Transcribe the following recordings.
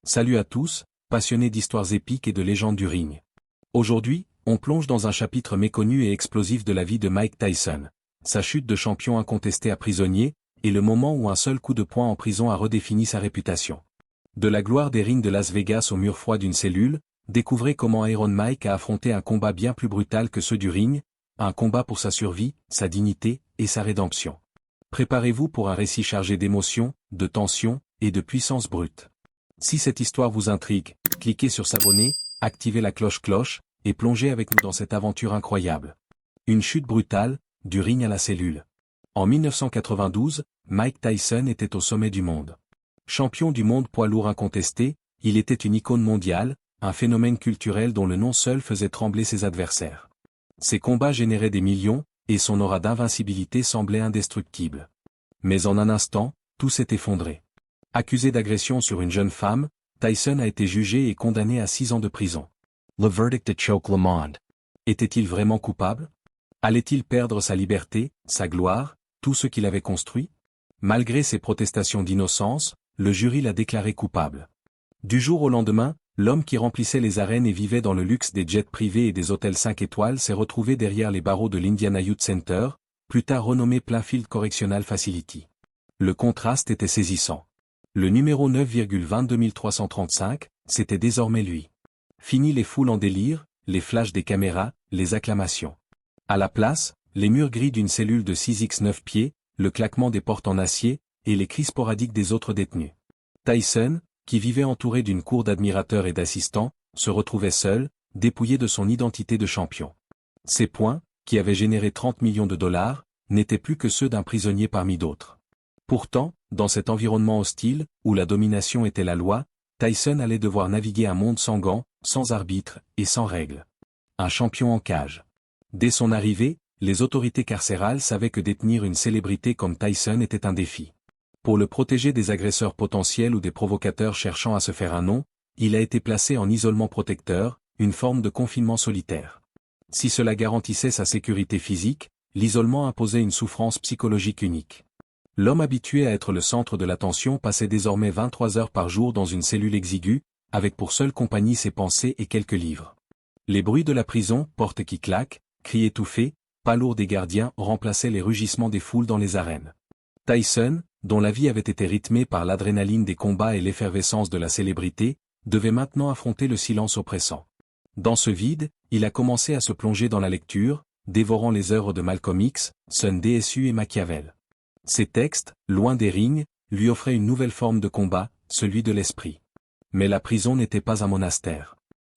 Salut à tous, passionnés d'histoires épiques et de légendes du ring. Aujourd'hui, on plonge dans un chapitre méconnu et explosif de la vie de Mike Tyson, sa chute de champion incontesté à prisonnier, et le moment où un seul coup de poing en prison a redéfini sa réputation. De la gloire des rings de Las Vegas au mur froid d'une cellule, découvrez comment Iron Mike a affronté un combat bien plus brutal que ceux du ring, un combat pour sa survie, sa dignité, et sa rédemption. Préparez-vous pour un récit chargé d'émotions, de tension, et de puissance brute. Si cette histoire vous intrigue, cliquez sur s'abonner, activez la cloche, et plongez avec nous dans cette aventure incroyable. Une chute brutale, du ring à la cellule. En 1992, Mike Tyson était au sommet du monde. Champion du monde poids lourd incontesté, il était une icône mondiale, un phénomène culturel dont le nom seul faisait trembler ses adversaires. Ses combats généraient des millions, et son aura d'invincibilité semblait indestructible. Mais en un instant, tout s'est effondré. Accusé d'agression sur une jeune femme, Tyson a été jugé et condamné à 6 ans de prison. Le verdict de Choke Le Monde. Était-il vraiment coupable? Allait-il perdre sa liberté, sa gloire, tout ce qu'il avait construit? Malgré ses protestations d'innocence, le jury l'a déclaré coupable. Du jour au lendemain, l'homme qui remplissait les arènes et vivait dans le luxe des jets privés et des hôtels 5 étoiles s'est retrouvé derrière les barreaux de l'Indiana Youth Center, plus tard renommé Plainfield Correctional Facility. Le contraste était saisissant. Le numéro 9,22335, c'était désormais lui. Fini les foules en délire, les flashs des caméras, les acclamations. À la place, les murs gris d'une cellule de 6x9 pieds, le claquement des portes en acier, et les cris sporadiques des autres détenus. Tyson, qui vivait entouré d'une cour d'admirateurs et d'assistants, se retrouvait seul, dépouillé de son identité de champion. Ses points, qui avaient généré 30 millions de dollars, n'étaient plus que ceux d'un prisonnier parmi d'autres. Pourtant, dans cet environnement hostile, où la domination était la loi, Tyson allait devoir naviguer un monde sans gants, sans arbitre, et sans règles. Un champion en cage. Dès son arrivée, les autorités carcérales savaient que détenir une célébrité comme Tyson était un défi. Pour le protéger des agresseurs potentiels ou des provocateurs cherchant à se faire un nom, il a été placé en isolement protecteur, une forme de confinement solitaire. Si cela garantissait sa sécurité physique, l'isolement imposait une souffrance psychologique unique. L'homme habitué à être le centre de l'attention passait désormais 23 heures par jour dans une cellule exiguë, avec pour seule compagnie ses pensées et quelques livres. Les bruits de la prison, portes qui claquent, cris étouffés, pas lourds des gardiens remplaçaient les rugissements des foules dans les arènes. Tyson, dont la vie avait été rythmée par l'adrénaline des combats et l'effervescence de la célébrité, devait maintenant affronter le silence oppressant. Dans ce vide, il a commencé à se plonger dans la lecture, dévorant les œuvres de Malcolm X, Sun Tzu et Machiavel. Ces textes, loin des rings, lui offraient une nouvelle forme de combat, celui de l'esprit. Mais la prison n'était pas un monastère.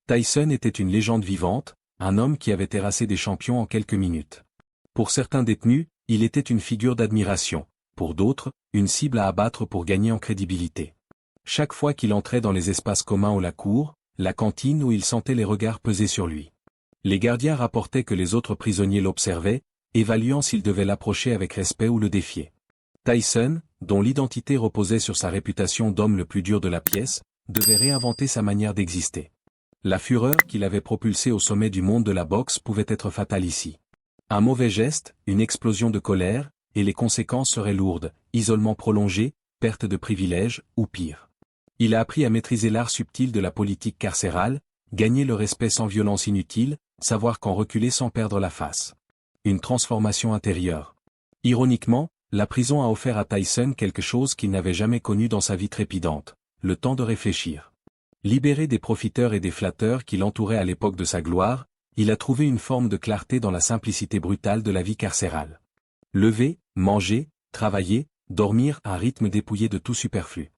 Tyson était une légende vivante, un homme qui avait terrassé des champions en quelques minutes. Pour certains détenus, il était une figure d'admiration, pour d'autres, une cible à abattre pour gagner en crédibilité. Chaque fois qu'il entrait dans les espaces communs ou la cour, la cantine où il sentait les regards peser sur lui. Les gardiens rapportaient que les autres prisonniers l'observaient, évaluant s'ils devaient l'approcher avec respect ou le défier. Tyson, dont l'identité reposait sur sa réputation d'homme le plus dur de la pièce, devait réinventer sa manière d'exister. La fureur qu'il avait propulsée au sommet du monde de la boxe pouvait être fatale ici. Un mauvais geste, une explosion de colère, et les conséquences seraient lourdes, isolement prolongé, perte de privilèges, ou pire. Il a appris à maîtriser l'art subtil de la politique carcérale, gagner le respect sans violence inutile, savoir quand reculer sans perdre la face. Une transformation intérieure. Ironiquement, la prison a offert à Tyson quelque chose qu'il n'avait jamais connu dans sa vie trépidante, le temps de réfléchir. Libéré des profiteurs et des flatteurs qui l'entouraient à l'époque de sa gloire, il a trouvé une forme de clarté dans la simplicité brutale de la vie carcérale. Lever, manger, travailler, dormir à un rythme dépouillé de tout superflu.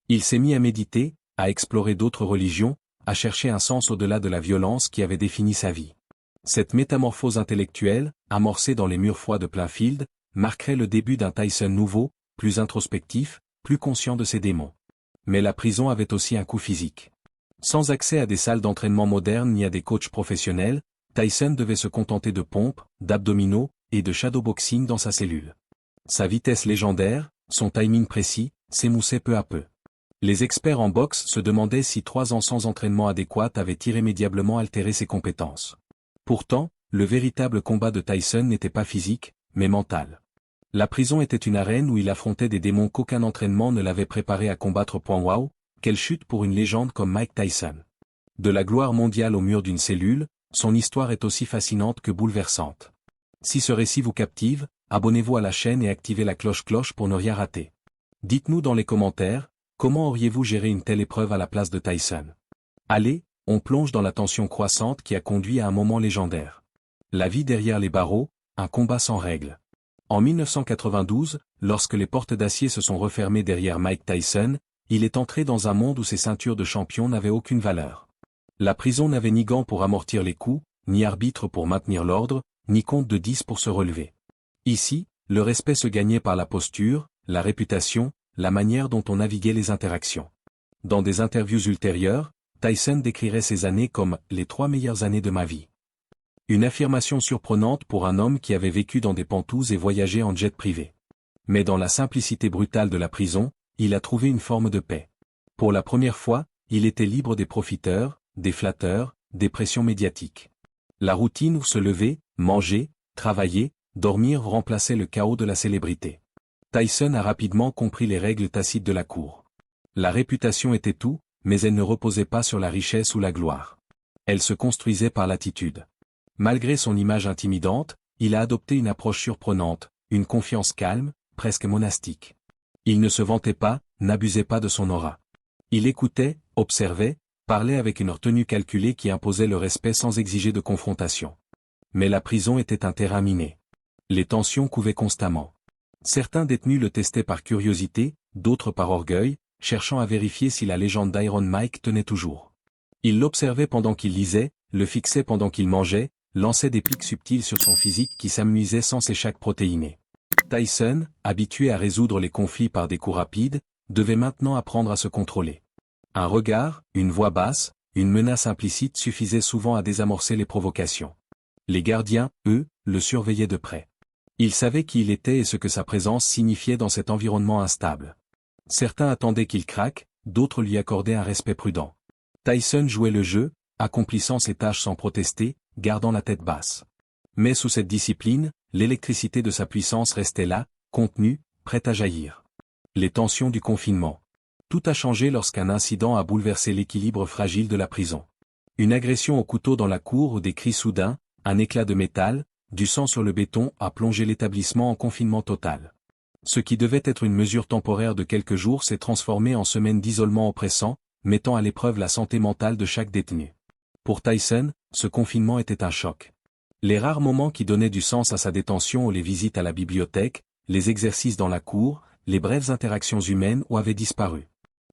Il s'est mis à méditer, à explorer d'autres religions, à chercher un sens au-delà de la violence qui avait défini sa vie. Cette métamorphose intellectuelle, amorcée dans les murs froids de Plainfield, marquerait le début d'un Tyson nouveau, plus introspectif, plus conscient de ses démons. Mais la prison avait aussi un coût physique. Sans accès à des salles d'entraînement modernes ni à des coachs professionnels, Tyson devait se contenter de pompes, d'abdominaux, et de shadowboxing dans sa cellule. Sa vitesse légendaire, son timing précis, s'émoussaient peu à peu. Les experts en boxe se demandaient si 3 ans sans entraînement adéquat avaient irrémédiablement altéré ses compétences. Pourtant, le véritable combat de Tyson n'était pas physique, mais mental. La prison était une arène où il affrontait des démons qu'aucun entraînement ne l'avait préparé à combattre. Wow, Quelle chute pour une légende comme Mike Tyson. De la gloire mondiale au mur d'une cellule, son histoire est aussi fascinante que bouleversante. Si ce récit vous captive, abonnez-vous à la chaîne et activez la cloche pour ne rien rater. Dites-nous dans les commentaires, comment auriez-vous géré une telle épreuve à la place de Tyson? Allez, on plonge dans la tension croissante qui a conduit à un moment légendaire. La vie derrière les barreaux, un combat sans règles. En 1992, lorsque les portes d'acier se sont refermées derrière Mike Tyson, il est entré dans un monde où ses ceintures de champion n'avaient aucune valeur. La prison n'avait ni gants pour amortir les coups, ni arbitre pour maintenir l'ordre, ni compte de 10 pour se relever. Ici, le respect se gagnait par la posture, la réputation, la manière dont on naviguait les interactions. Dans des interviews ultérieures, Tyson décrirait ces années comme « les 3 meilleures années de ma vie ». Une affirmation surprenante pour un homme qui avait vécu dans des pantoufles et voyagé en jet privé. Mais dans la simplicité brutale de la prison, il a trouvé une forme de paix. Pour la première fois, il était libre des profiteurs, des flatteurs, des pressions médiatiques. La routine où se lever, manger, travailler, dormir remplaçait le chaos de la célébrité. Tyson a rapidement compris les règles tacites de la cour. La réputation était tout, mais elle ne reposait pas sur la richesse ou la gloire. Elle se construisait par l'attitude. Malgré son image intimidante, il a adopté une approche surprenante, une confiance calme, presque monastique. Il ne se vantait pas, n'abusait pas de son aura. Il écoutait, observait, parlait avec une retenue calculée qui imposait le respect sans exiger de confrontation. Mais la prison était un terrain miné. Les tensions couvaient constamment. Certains détenus le testaient par curiosité, d'autres par orgueil, cherchant à vérifier si la légende d'Iron Mike tenait toujours. Ils l'observaient pendant qu'il lisait, le fixaient pendant qu'il mangeait, lançaient des pics subtils sur son physique qui s'amenuisait sans ses chaques protéinés. Tyson, habitué à résoudre les conflits par des coups rapides, devait maintenant apprendre à se contrôler. Un regard, une voix basse, une menace implicite suffisaient souvent à désamorcer les provocations. Les gardiens, eux, le surveillaient de près. Ils savaient qui il était et ce que sa présence signifiait dans cet environnement instable. Certains attendaient qu'il craque, d'autres lui accordaient un respect prudent. Tyson jouait le jeu, accomplissant ses tâches sans protester, gardant la tête basse. Mais sous cette discipline, l'électricité de sa puissance restait là, contenue, prête à jaillir. Les tensions du confinement. Tout a changé lorsqu'un incident a bouleversé l'équilibre fragile de la prison. Une agression au couteau dans la cour ou des cris soudains, un éclat de métal, du sang sur le béton a plongé l'établissement en confinement total. Ce qui devait être une mesure temporaire de quelques jours s'est transformé en semaines d'isolement oppressant, mettant à l'épreuve la santé mentale de chaque détenu. Pour Tyson, ce confinement était un choc. Les rares moments qui donnaient du sens à sa détention ou les visites à la bibliothèque, les exercices dans la cour, les brèves interactions humaines avaient disparu.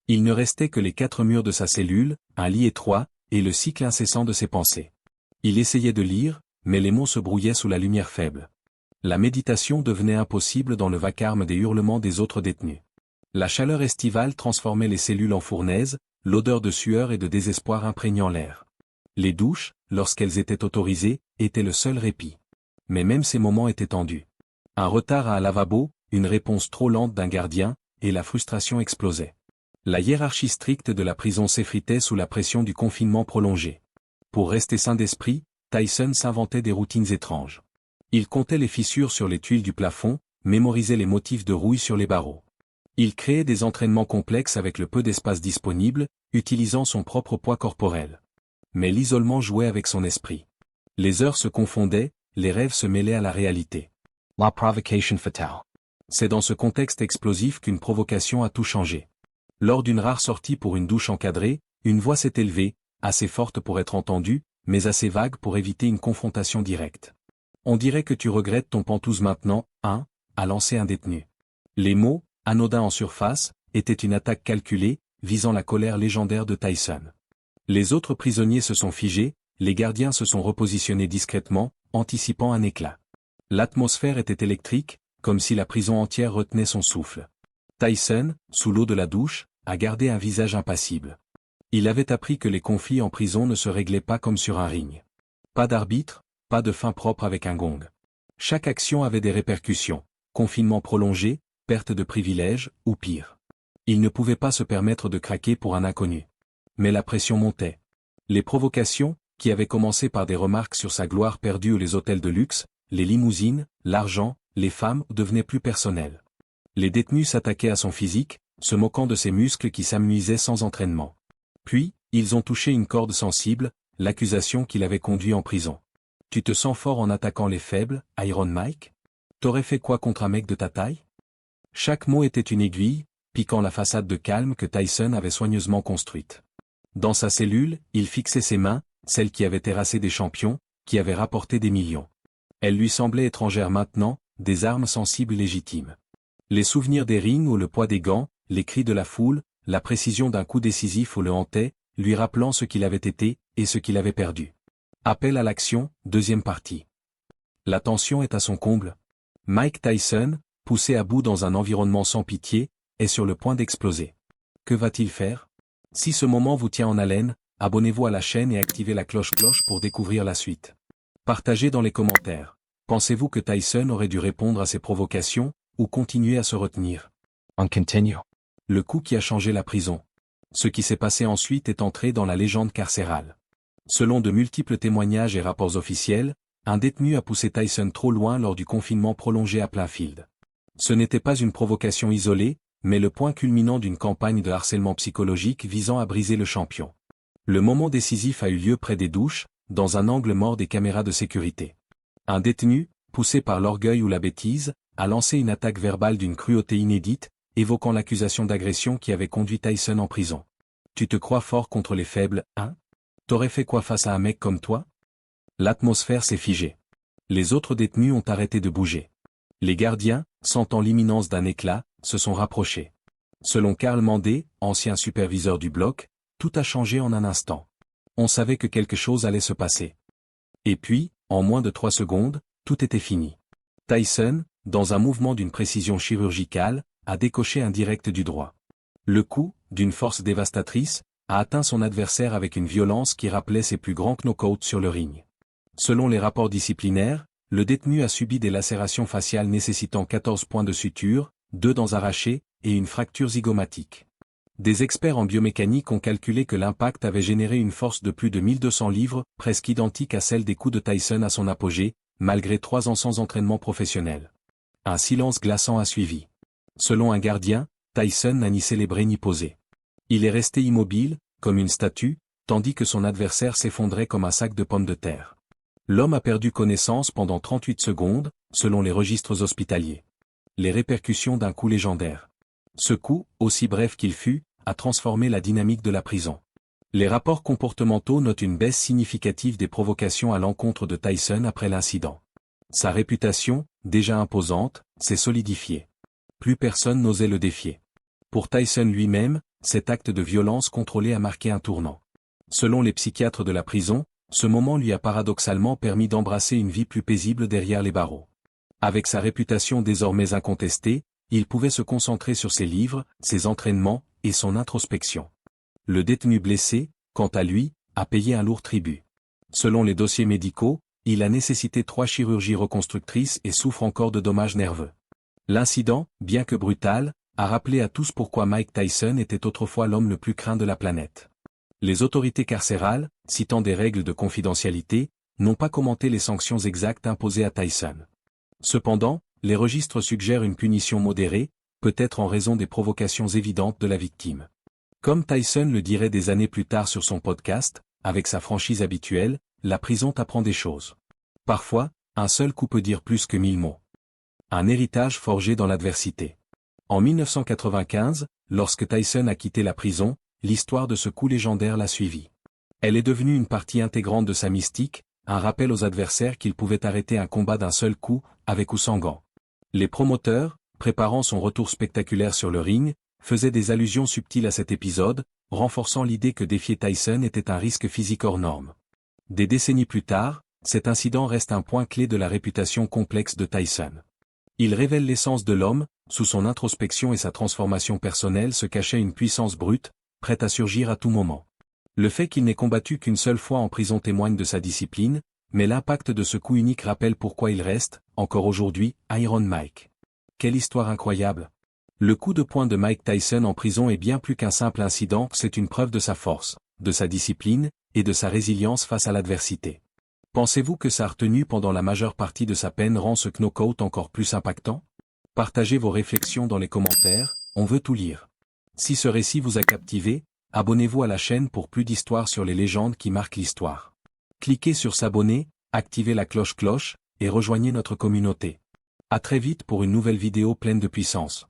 Il ne restait que les 4 murs de sa cellule, un lit étroit, et le cycle incessant de ses pensées. Il essayait de lire, mais les mots se brouillaient sous la lumière faible. La méditation devenait impossible dans le vacarme des hurlements des autres détenus. La chaleur estivale transformait les cellules en fournaises, l'odeur de sueur et de désespoir imprégnant l'air. Les douches, lorsqu'elles étaient autorisées, étaient le seul répit. Mais même ces moments étaient tendus. Un retard à un lavabo, une réponse trop lente d'un gardien, et la frustration explosait. La hiérarchie stricte de la prison s'effritait sous la pression du confinement prolongé. Pour rester sain d'esprit, Tyson s'inventait des routines étranges. Il comptait les fissures sur les tuiles du plafond, mémorisait les motifs de rouille sur les barreaux. Il créait des entraînements complexes avec le peu d'espace disponible, utilisant son propre poids corporel. Mais l'isolement jouait avec son esprit. Les heures se confondaient, les rêves se mêlaient à la réalité. La provocation fatale. C'est dans ce contexte explosif qu'une provocation a tout changé. Lors d'une rare sortie pour une douche encadrée, une voix s'est élevée, assez forte pour être entendue, mais assez vague pour éviter une confrontation directe. On dirait que tu regrettes ton pantouse maintenant, hein, a lancé un détenu. Les mots, anodins en surface, étaient une attaque calculée, visant la colère légendaire de Tyson. Les autres prisonniers se sont figés, les gardiens se sont repositionnés discrètement, anticipant un éclat. L'atmosphère était électrique, comme si la prison entière retenait son souffle. Tyson, sous l'eau de la douche, a gardé un visage impassible. Il avait appris que les conflits en prison ne se réglaient pas comme sur un ring. Pas d'arbitre, pas de fin propre avec un gong. Chaque action avait des répercussions, confinement prolongé, perte de privilèges, ou pire. Il ne pouvait pas se permettre de craquer pour un inconnu. Mais la pression montait. Les provocations, qui avaient commencé par des remarques sur sa gloire perdue ou les hôtels de luxe, les limousines, l'argent, les femmes, devenaient plus personnelles. Les détenus s'attaquaient à son physique, se moquant de ses muscles qui s'amenuisaient sans entraînement. Puis, ils ont touché une corde sensible, l'accusation qui l'avait conduit en prison. Tu te sens fort en attaquant les faibles, Iron Mike? T'aurais fait quoi contre un mec de ta taille? Chaque mot était une aiguille, piquant la façade de calme que Tyson avait soigneusement construite. Dans sa cellule, il fixait ses mains, celles qui avaient terrassé des champions, qui avaient rapporté des millions. Elles lui semblaient étrangères maintenant, des armes sensibles légitimes. Les souvenirs des rings ou le poids des gants, les cris de la foule, la précision d'un coup décisif où le hantait, lui rappelant ce qu'il avait été, et ce qu'il avait perdu. Appel à l'action, deuxième partie. La tension est à son comble. Mike Tyson, poussé à bout dans un environnement sans pitié, est sur le point d'exploser. Que va-t-il faire? Si ce moment vous tient en haleine, abonnez-vous à la chaîne et activez la cloche pour découvrir la suite. Partagez dans les commentaires. Pensez-vous que Tyson aurait dû répondre à ces provocations, ou continuer à se retenir? On continue. Le coup qui a changé la prison. Ce qui s'est passé ensuite est entré dans la légende carcérale. Selon de multiples témoignages et rapports officiels, un détenu a poussé Tyson trop loin lors du confinement prolongé à Plainfield. Ce n'était pas une provocation isolée, mais le point culminant d'une campagne de harcèlement psychologique visant à briser le champion. Le moment décisif a eu lieu près des douches, dans un angle mort des caméras de sécurité. Un détenu, poussé par l'orgueil ou la bêtise, a lancé une attaque verbale d'une cruauté inédite, évoquant l'accusation d'agression qui avait conduit Tyson en prison. Tu te crois fort contre les faibles, hein? T'aurais fait quoi face à un mec comme toi? L'atmosphère s'est figée. Les autres détenus ont arrêté de bouger. Les gardiens, sentant l'imminence d'un éclat, se sont rapprochés. Selon Karl Mandé, ancien superviseur du bloc, tout a changé en un instant. On savait que quelque chose allait se passer. Et puis, en moins de 3 secondes, tout était fini. Tyson, dans un mouvement d'une précision chirurgicale, a décoché un direct du droit. Le coup, d'une force dévastatrice, a atteint son adversaire avec une violence qui rappelait ses plus grands knockouts sur le ring. Selon les rapports disciplinaires, le détenu a subi des lacérations faciales nécessitant 14 points de suture, 2 dents arrachées, et une fracture zygomatique. Des experts en biomécanique ont calculé que l'impact avait généré une force de plus de 1200 livres, presque identique à celle des coups de Tyson à son apogée, malgré 3 ans sans entraînement professionnel. Un silence glaçant a suivi. Selon un gardien, Tyson n'a ni célébré ni posé. Il est resté immobile, comme une statue, tandis que son adversaire s'effondrait comme un sac de pommes de terre. L'homme a perdu connaissance pendant 38 secondes, selon les registres hospitaliers. Les répercussions d'un coup légendaire. Ce coup, aussi bref qu'il fut, a transformé la dynamique de la prison. Les rapports comportementaux notent une baisse significative des provocations à l'encontre de Tyson après l'incident. Sa réputation, déjà imposante, s'est solidifiée. Plus personne n'osait le défier. Pour Tyson lui-même, cet acte de violence contrôlé a marqué un tournant. Selon les psychiatres de la prison, ce moment lui a paradoxalement permis d'embrasser une vie plus paisible derrière les barreaux. Avec sa réputation désormais incontestée, il pouvait se concentrer sur ses livres, ses entraînements, et son introspection. Le détenu blessé, quant à lui, a payé un lourd tribut. Selon les dossiers médicaux, il a nécessité 3 chirurgies reconstructrices et souffre encore de dommages nerveux. L'incident, bien que brutal, a rappelé à tous pourquoi Mike Tyson était autrefois l'homme le plus craint de la planète. Les autorités carcérales, citant des règles de confidentialité, n'ont pas commenté les sanctions exactes imposées à Tyson. Cependant, les registres suggèrent une punition modérée, peut-être en raison des provocations évidentes de la victime. Comme Tyson le dirait des années plus tard sur son podcast, avec sa franchise habituelle, la prison t'apprend des choses. Parfois, un seul coup peut dire plus que 1000 mots. Un héritage forgé dans l'adversité. En 1995, lorsque Tyson a quitté la prison, l'histoire de ce coup légendaire l'a suivi. Elle est devenue une partie intégrante de sa mystique, un rappel aux adversaires qu'il pouvait arrêter un combat d'un seul coup, avec ou sans gants. Les promoteurs, préparant son retour spectaculaire sur le ring, faisaient des allusions subtiles à cet épisode, renforçant l'idée que défier Tyson était un risque physique hors norme. Des décennies plus tard, cet incident reste un point clé de la réputation complexe de Tyson. Il révèle l'essence de l'homme, sous son introspection et sa transformation personnelle se cachait une puissance brute, prête à surgir à tout moment. Le fait qu'il n'ait combattu qu'une seule fois en prison témoigne de sa discipline, mais l'impact de ce coup unique rappelle pourquoi il reste, encore aujourd'hui, Iron Mike. Quelle histoire incroyable! Le coup de poing de Mike Tyson en prison est bien plus qu'un simple incident, c'est une preuve de sa force, de sa discipline, et de sa résilience face à l'adversité. Pensez-vous que sa retenue pendant la majeure partie de sa peine rend ce knockout encore plus impactant? Partagez vos réflexions dans les commentaires, on veut tout lire. Si ce récit vous a captivé, abonnez-vous à la chaîne pour plus d'histoires sur les légendes qui marquent l'histoire. Cliquez sur s'abonner, activez la cloche et rejoignez notre communauté. À très vite pour une nouvelle vidéo pleine de puissance.